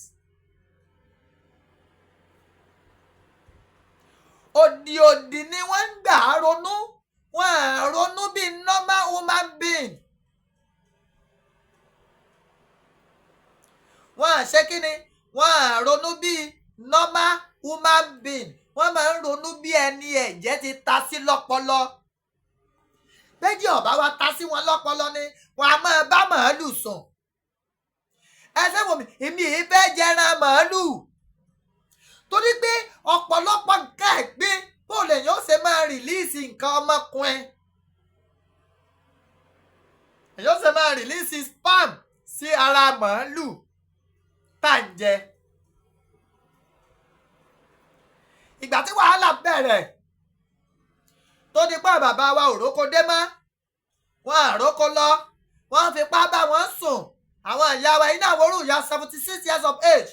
A: Òdì ni wọ́n ń gbà ronú. Wọ́n á ronú bí normal human being. Wọ́n á ṣe kí ni? Wọ́n á ronú bí normal human being. Wọ́n máa ń ronú bí ẹni ẹ̀jẹ̀ ti ta sí lọ́pọlọ. Méjì ọ̀bá wa ta sí wọn lọ́pọlọ ni wọ́n á máa bá màálù sùn. Ẹ ṣé wò mí, èmi yìí fẹ́ jẹran màálù. Torí pé ọ̀pọ̀lọpọ̀ nǹkan ẹ̀gbin bó lèyàn ó ṣe máa rìlíìsì nǹkan ọmọkùnrin. Èyàn ó ṣe máa rìlíìsì spam sí ara màálù tá à ń jẹ. Ìgbà tí wàhálà bẹ̀rẹ̀ tó di pé bàbá wa ò róko dé mọ́, wọ́n à róko lọ, wọ́n fipá bá wọn sùn. Àwọn ìyá wa iná àwòrán ìyá 76 years of age,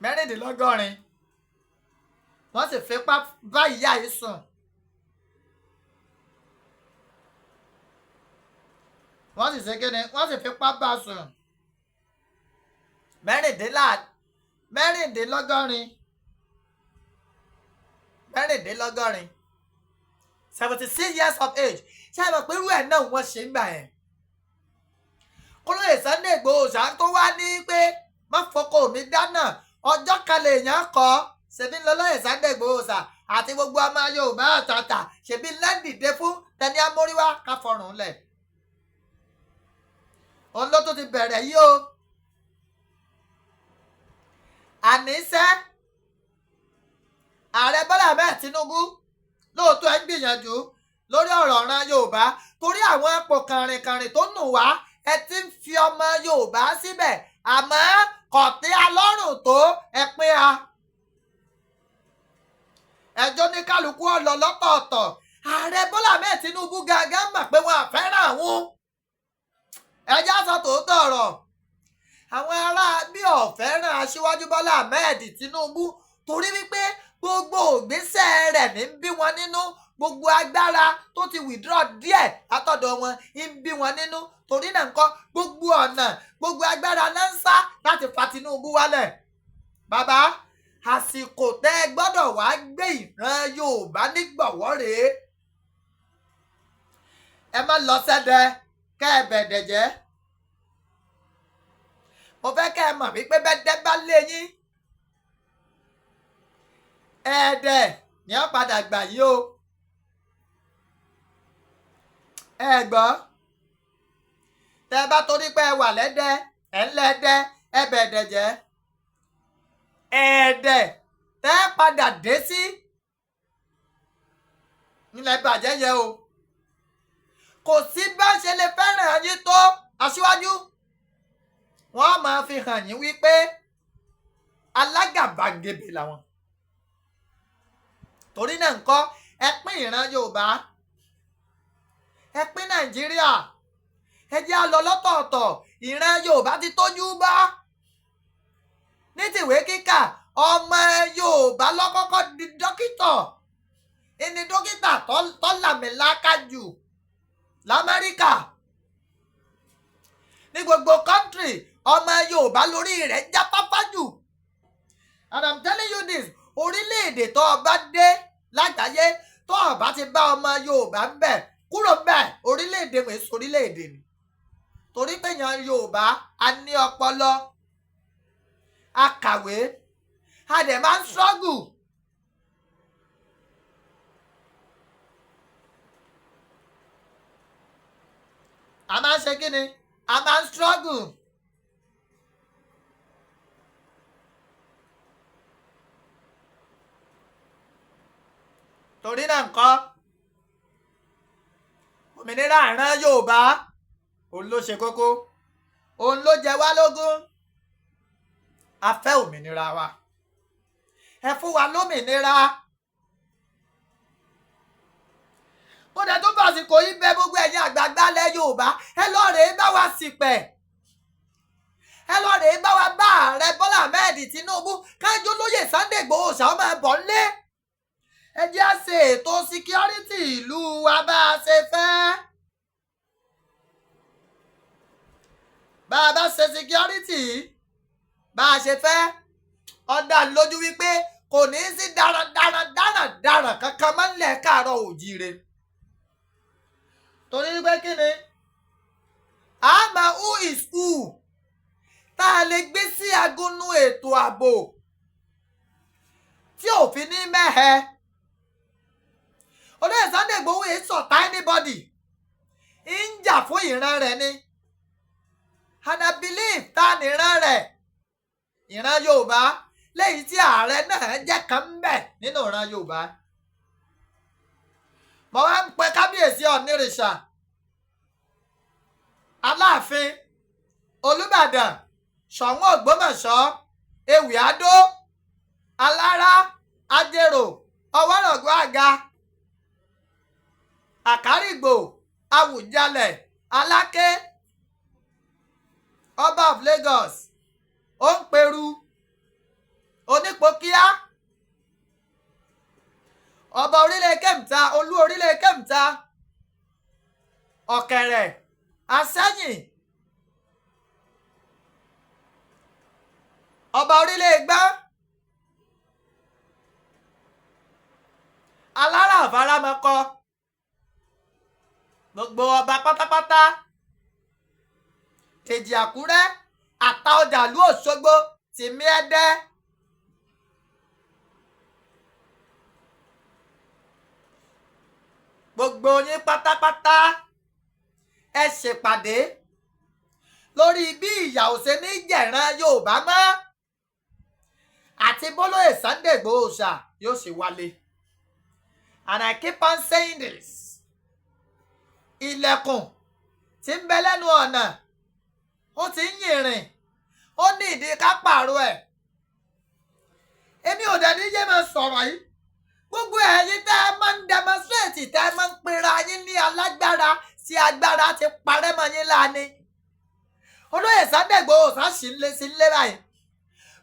A: mẹ́rìndínlọ́gọ́rin. Wọ́n sì fipá bá ìyá yìí sùn. Wọ́n sì ṣe kíni? Wọ́n sì fipá bá a sùn. mẹ́rìndínlọ́gọ́rin. 76 years of age. Ṣé ẹ mọ̀ pé irú ẹ̀ náà wọ́n ṣe ń gbà yẹn? Olóyè Sunday Igboho Òòṣà tó wá ní pé má fọkọ mi dáná ọjọ́ kan lèèyàn kọ́. Ṣèbí lọ́lọ́yè Sunday Igboho Òòṣà àti gbogbo ọmọ Yorùbá àtàtà ṣèbí lẹ́ndìdé fún Tẹni Amóríwá ká fọrùn lẹ̀. Òun ló tún ti bẹ̀rẹ̀ yìí o. Àníṣẹ́ ààrẹ Bọ́lá Ahmed Tinubu lóòótọ́ ẹ ń gbìyànjú lórí ọ̀rọ̀ ọ̀ràn Yorùbá torí àwọn ipò kànrìnkànrìn tó nù wá ẹ ti ń fi ọmọ Yorùbá síbẹ̀ àmọ́ kọ̀tí alọ́rùn tó ẹ pín a. Ẹjọ́ ní kálukú ọ̀lọ́ lọ́tọ̀ọ̀tọ̀. Ààrẹ Bọ́lá Ahmed Tinubu gangan mọ̀ pé wọn àfẹ́ràn àwọn. Ẹjọ́ sọ tòótọ́ ọ̀rọ̀. Àwọn ará bí ọ̀fẹ́ràn Aṣíwájú Bọ́lá Ahmed Tinubu torí wípé gbogbo ògbésẹ̀ rẹ̀ ní bí wọn nínú, gbogbo agbára tó ti withdraw díẹ̀ látọ̀dọ̀ wọn ń bí wọn nínú. Torí náà ńkọ́ gbogbo ọ̀nà gbogbo agbára náà ń sá láti fa Tinubu wálẹ̀. Bàbá àsìkò tẹ́ ẹ gbọ́dọ̀ wá gbé ìran Yorùbá nígbọ̀wọ́ rèé. ẹ má lọ sẹ́dẹ̀ kẹ́ ẹ bẹ̀dẹ̀ jẹ́. mo fẹ́ kẹ́ ẹ mọ̀ wípé bẹ́dẹ́ bá lé yín ẹ̀ẹ́dẹ̀ ni wọ́n padà gbà yí o. ẹ gbọ́ tẹ́ bá torí pé ẹ wà lẹ́dẹ̀ ẹ ń lẹ́dẹ̀ ẹ bẹ̀dẹ̀ jẹ́ ẹ̀ẹ́dẹ̀ tẹ́ padà dé sí nílẹ̀ bàjẹ́ yẹ o. kò sí bá ṣe lè fẹ́ràn yín tó aṣíwájú wọ́n máa fi hàn yín wípé alágàbàgebè làwọn. torí náà ńkọ́ ẹ pín ìran Yorùbá ẹ pín Nàìjíríà ẹ jẹ́ á lọ lọ́tọ̀ọ̀tọ̀. ìran Yorùbá ti tójú bá ní tìwé kíkà ọmọ Yorùbá lọ́kọ́kọ́ di dókítà ẹni dókítà tó làmìlaka jù l'Amẹ́ríkà ní gbogbo kọ́ńtírì ọmọ Yorùbá lórí rẹ̀ jáfáfá jù. and I'm telling you this, orílẹ̀-èdè tó o bá dé lágbàáyé tó o bá ti bá ọmọ Yorùbá ń bẹ̀ kúrò ń bẹ̀ orílẹ̀-èdè wẹ̀ sí orílẹ̀-èdè ni. torí pé yan Yorùbá a ní ọpọlọ a kàwé a dẹ̀ máa ń struggle. a máa ń ṣe kí ni a máa ń struggle. torí náà ńkọ́ òmìnira ìran Yorùbá òun ló ṣe kókó òun ló jẹ wá lógún. a fẹ́ òmìnira wa ẹ fún wa lómìnira. ó dẹ̀ tó fàsìkò yìí bẹ̀ gbogbo ẹ̀yin àgbààgbà ilẹ̀ Yorùbá ẹ lọ rèé bá wa ṣìpẹ̀ ẹ lọ rèé bá wa bá ààrẹ Bọ́lá Ahmed Tinubu kájọ lóyè Sunday Igboho ṣàwọn máa bọ̀ nílé. ẹ jẹ́ á ṣe ètò síkírọ́rìtì ìlú wa bá a ṣe fẹ́. bá a bá ṣe síkírọ́rìtì bá a ṣe fẹ́ ó dá lójú wípé kò ní í sí darandaran kankan mọ́ nílẹ̀ Káàárọ̀ Oòjíire. torí pé kí ni àmọ́ who is who tá a lè gbé sí agúnnú ètò ààbò tí òfin ní mẹ́hẹ. olóyè Sunday Igboho yìí sọ̀tá anybody ń jà fún ìran rẹ̀ ni. and I believe tá a nìran rẹ̀ ìran Yorùbá lẹ́yìn tí ààrẹ náà jẹ́ kan ń bẹ̀ nínú ìran Yorùbá. mo wá ń pe kábíyèsí Ọ̀nìrìṣà Aláàfin Olúbàdàn Ṣọ̀ún Ògbómọ̀ṣọ́ Ewì Àdó Alára Ajérò Ọwọ́rọ̀gọ́ Àga Àkárìgbò Àwùjalẹ̀ Aláké Ọba of Lagos Òǹpẹ̀rù Onípòkíá Ọba orílẹ̀ Kẹ́m̀ta Olú orílẹ̀ Kẹ́m̀ta Ọ̀kẹ̀rẹ̀ Àsẹ́yìn Ọba orílẹ̀ Ẹ̀gbá Alára Àfárámọkọ gbogbo ọba pátápátá Èjì Àkúrẹ́ Àtaọjà ìlú Òṣogbo Tìmì Ẹdẹ gbogbo yín pátápátá ẹ ṣèpàdé lórí bí ìyà ò ṣe ní jẹ̀ran Yorùbá mọ́ àti bólóyè Sunday Igboho ṣá yóò ṣe wálé. and I keep on saying this, ilẹ̀kùn tí ń bẹ lẹ́nu ọ̀nà ó ti ń yìnrìn ó ní ìdí ká pààrọ̀ ẹ̀. èmi ò dẹ̀ ní yé máa sọ̀rọ̀ yìí gbogbo ẹ̀yin tẹ́ ẹ máa ń demonstrate tẹ́ ẹ máa ń pera yín ní alágbára tí agbára ti parẹ́ mọ́ yín láàánú. olóyè Sunday Igboho ṣá sí ń lé báyìí.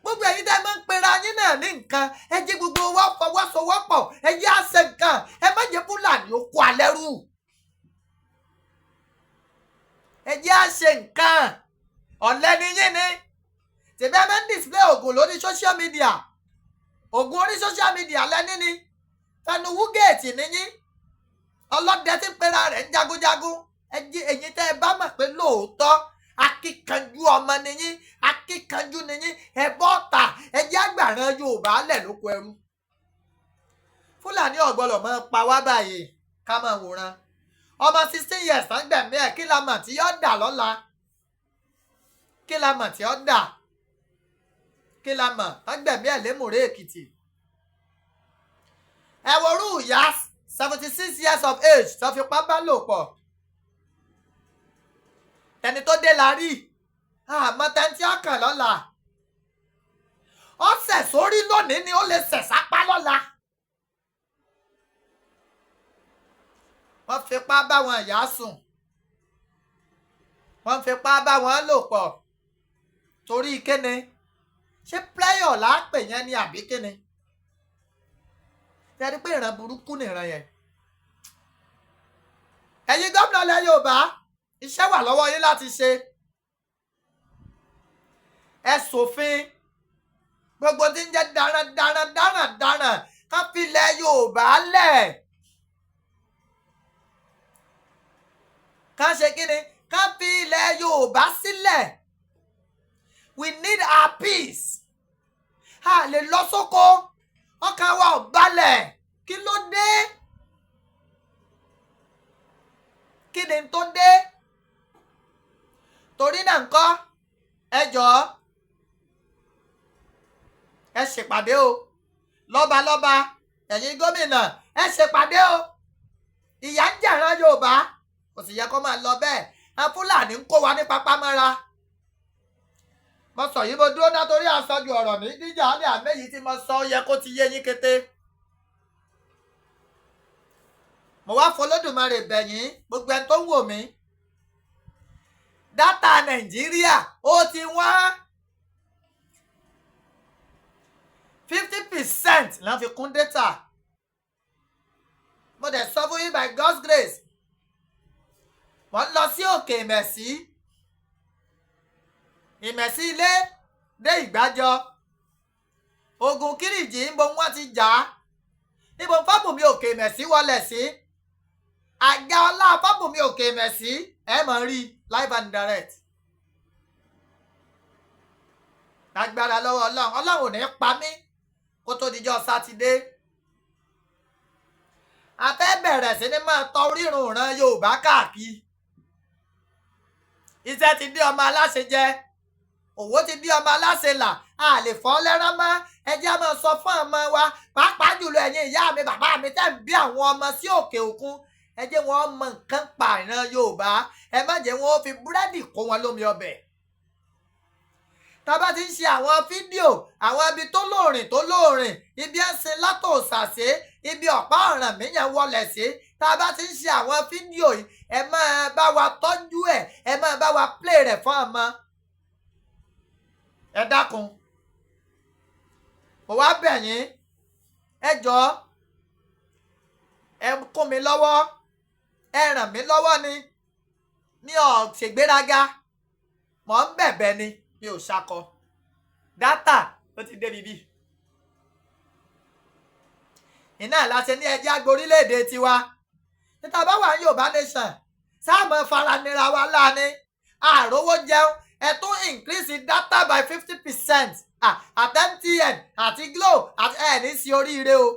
A: gbogbo ẹ̀yin tẹ́ ẹ máa ń pera yín náà ní nǹkan ẹ jẹ́ gbogbo wa fọwọ́sowọ́pọ̀ ẹ jẹ́ á ṣe nǹkan ẹ má jẹ́ Fúlàní ó kó alẹ́ rú. ẹ jẹ́ á ṣe nǹkan ọ̀lẹ ni yín ni tèmi ẹ máa ń display oògùn lórí social media ògùn orí social media lẹ́ni ni fẹnuwú géètì níyín ọlọ́dẹ tí ń pera rẹ̀ ń jagunjagun èyí tẹ́ ẹ bá mọ̀ pé lóòótọ́ akíkanjú ọmọ níyín akíkanjú níyín ẹ bọ́ ọ̀tà ẹ jẹ́ àgbàrán Yorùbá lẹ̀ lóko ẹrú. Fúlàní ọ̀gbọ́lọ̀ máa pa wá báyìí ká máa wòran ọmọ 16 years tán gbẹ̀mí ẹ̀ kí la mọ̀ tí yọ́ dà lọ́la kí la mọ̀ tí yọ́ dà kí la mọ̀ tán gbẹ̀mí ẹ̀ l'Emure Ekiti. ẹ worú ìyá 76 years of age tó fipá bá lò pọ̀ ẹni tó dé la rí àmọ́ tẹ́ntí ọkàn lọ́la ó sẹ̀ sórí lónìí ni ó lè sẹ̀ sápá lọ́la. wọ́n fipá bá wọn ìyá sùn wọ́n fipá bá wọn lò pọ̀ torí kíni ṣé pléyọ̀ lápè yẹn ni àbí kíni tẹ́rí pé ìran burúkú nìran yẹn. ẹ̀yin gómìnà ilẹ̀ Yorùbá iṣẹ́ wà lọ́wọ́ yín láti ṣe ẹ ṣòfin gbogbo tí ń jẹ́ darandaran ká fi ilẹ̀ Yorùbá lẹ̀ ká ṣe kíni ká fi ilẹ̀ Yorùbá sílẹ̀. We need our peace. a lè lọ sóko ọkàn wa ò balẹ̀ kí ló dé kí ni tó dé torí náà ńkọ́ ẹ jọ̀ọ́ ẹ ṣèpàdé o lọ́balọ́ba ẹ̀yin gómìnà ẹ ṣèpàdé o ìyà ń jẹ̀ràn Yorùbá kò sì yẹ kó máa lọ bẹ́ẹ̀ àwọn Fúlàní ń kó wa ní papá mọ́ra. mo sọ yìí mo dúró ná torí àsọjù ọ̀rọ̀ mi díjà ní àmẹ́yìí tí mo sọ yẹ kó ti yé yín kété. mo wá fọlọ́dùmarè bẹ̀yìn gbogbo ẹni tó ń wò mí dátà Nàìjíríà ó ti wọ́n 50% la fi kún dátà. mo dẹ̀ sọ fún yín by God's grace wọ́n lọ sí òkè Ìmẹ̀sí Ìmẹ̀sí ilé dé Ìgbàjọ ogun Kírìjì ń bo wọ́n ti jà á níbo Fábùnmi òkè Ìmẹ̀sí wọlé sí àga ọlá Fábùnmi òkè Ìmẹ̀sí ẹ mọ̀ rí live and direct. agbára lọ́wọ́ Ọlọ́run ò ní pa mí kó tó dijọ́ sátidé. a fẹ́ bẹ̀rẹ̀ sí ni máa tọ orírun ìran Yorùbá káàkiri. iṣẹ́ ti dé ọmọ aláṣẹ jẹ òwò ti dé ọmọ aláṣẹ là a lè fọ́ lẹ́rán mọ́ ẹ jẹ́ máa sọ fún ọmọ wa pàápàá jùlọ ẹ̀yin ìyá mi bàbá mi tẹ́ ń bí àwọn ọmọ sí òkè òkun ẹ jẹ́ wọn mọ nǹkan pa ìran Yorùbá ẹ má jẹ́ wọn ó fi búrẹ́dì kó wọn lómi ọbẹ̀. tá bá ti ń ṣe àwọn fídíò àwọn ibi tó lóòrìn ibi ẹ̀sìn látòsàsé ibi ọ̀pá ọ̀ràn míyàn wọlé sí tá bá ti ń ṣe àwọn fídíò yìí ẹ máa bá wa tọ́jú ẹ máa bá wa play rẹ̀ fún ọmọ. ẹ dákun mo wá bẹ̀ yín ẹ jọ̀ọ́ ẹ kún mi lọ́wọ́ ẹ ràn mí lọ́wọ́ ni mi ò ṣègbéraga mò ń bẹ̀bẹ̀ ni mi ò ṣakọ dátà ó ti débi bí. iná láṣẹ ní ẹjẹ́ àgbò orílẹ̀-èdè tiwa níta bá wà ní Yorùbá nation sáàmù faranira wa láàánú àròwó jẹun ẹ tún increase data by 50% at MTN àti Glo àti ẹ ní sí oríire o.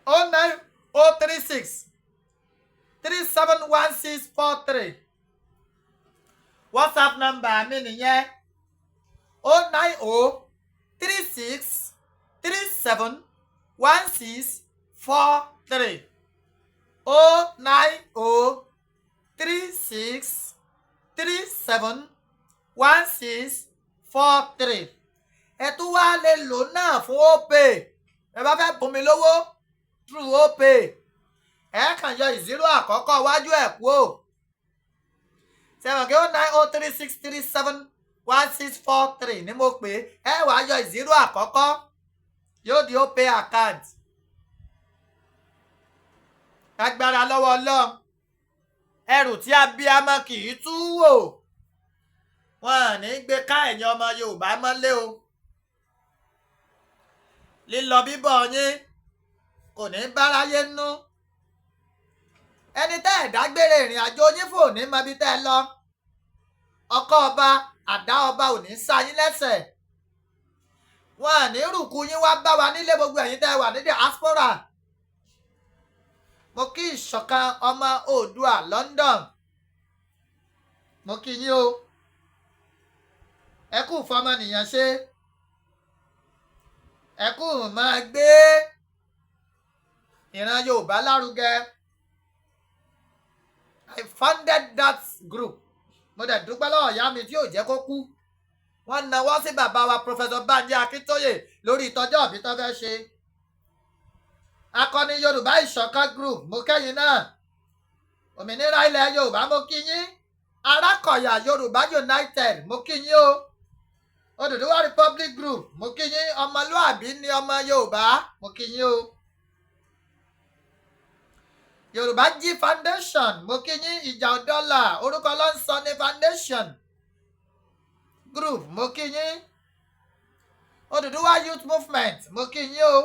A: Oh 9036 371643 WhatsApp number mi nìyẹn 09036 371643 09036 371643. ẹ tún wá lè lò náà fún Opay ẹ bá fẹ́ bùn mi lówó through Opay ẹ kàn yọ ìzírò àkọ́kọ́ wájú ẹ̀ kú o 09036371643 ni mo pè ẹ wàá yọ ìzírò àkọ́kọ́ yóò di Opay account. agbára lọ́wọ́ Ọlọ́run ẹrù tí abiyamọ kì í tú wò wọn ò ní gbé ká ẹ̀yin ọmọ Yorùbá mọ́lé o. lílọ bíbọ̀ yín kò ní báráyé nú. ẹni tẹ́ ẹ̀ dágbére ìrìn àjò yín fò ní mọbi tẹ́ ẹ lọ. ọkọ ọba àdá ọba ò ní sá yín lẹ́sẹ̀. wọn ò ní rùkú yín wá bá wa nílé gbogbo ẹ̀yin tẹ́ ẹ wà ní diaspora. mo kí ìṣọ̀kan ọmọ Oòduà London. mo kí yín o. ẹ kú fọmọnìyàn ṣe. ẹ kú máa gbé ìran Yorùbá lárugẹ. I founded that group. mo dẹ̀ dúpẹ́ lọ́wọ́ ìyá mi tí ò jẹ́ kó kú. wọ́n nawọ́ sí bàbá wa Professor Banji Akíntóyè lórí ìtọ́jọ́ òbí tó fẹ́ ṣe. akọni Yorùbá ìṣọ̀kan group mo kẹ́yìn náà. òmìnira ilẹ̀ Yorùbá mo kí yín. arákọ̀yà Yorùbá United mo kí yín o. Odùduwà Republic Group mo kí yín. ọmọlúàbí ni ọmọ Yorùbá mo kí yín o. Yorùbá Jí Foundation mo kí yín. ìjà ọ̀dọ́là orúkọ ló ń sọ ní Foundation Group mo kí yín. Odùduwà Youth Movement mo kí yín o.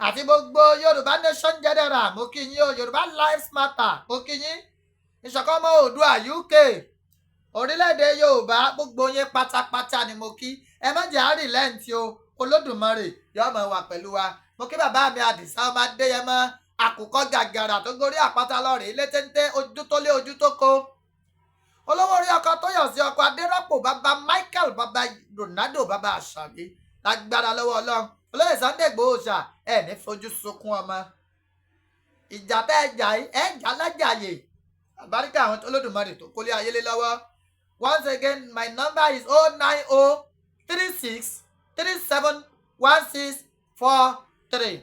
A: àti gbogbo Yorùbá Nation General mo kí yín o. Yorùbá Lives Matter mo kí yín. ìṣọ̀kan ọmọ Oòduà UK orílẹ̀-èdè Yorùbá gbogbo yín pátápátá ni mo kí. ẹ má jẹ́ àrílẹ́ǹtì o. Olódùmarè yóò máa wà pẹ̀lú wa. mo kí bàbá mi Àdìsá ọmọ Adéyẹmọ àkùkọ gàgàrà tó gorí àpáta lọ́rẹ̀ ilé téńté ojú tó lé ojú tó kó. olówó orí ọkọ tó yọ̀ sí ọkọ Adérọ́pò bàbá Michael bàbá Ronaldo bàbá Àṣàbí lágbára lọ́wọ́ Ọlọ́run. olóyè Sunday Igboho Oòṣà ẹ̀ ní fojú sunkún ọmọ. ìjà tẹ́ ẹ jà ẹ̀ jà lájàyè. àbáríkà àwọn Olódùmarè tó kólé ayé lé lọ́wọ́. Once again, my number is 09036371643.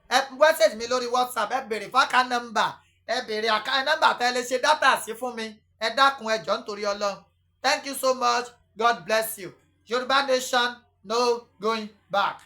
A: ẹ message mi lórí WhatsApp. ẹ béèrè fáka nọ́mbà. ẹ béèrè àká nọ́mbà tẹ́ ẹ lè ṣe dátà sí fún mi. ẹ dákun ẹ jọ̀ọ́ nítorí Ọlọ́run. Thank you so much. God bless you. Yorùbá Nation, no going back.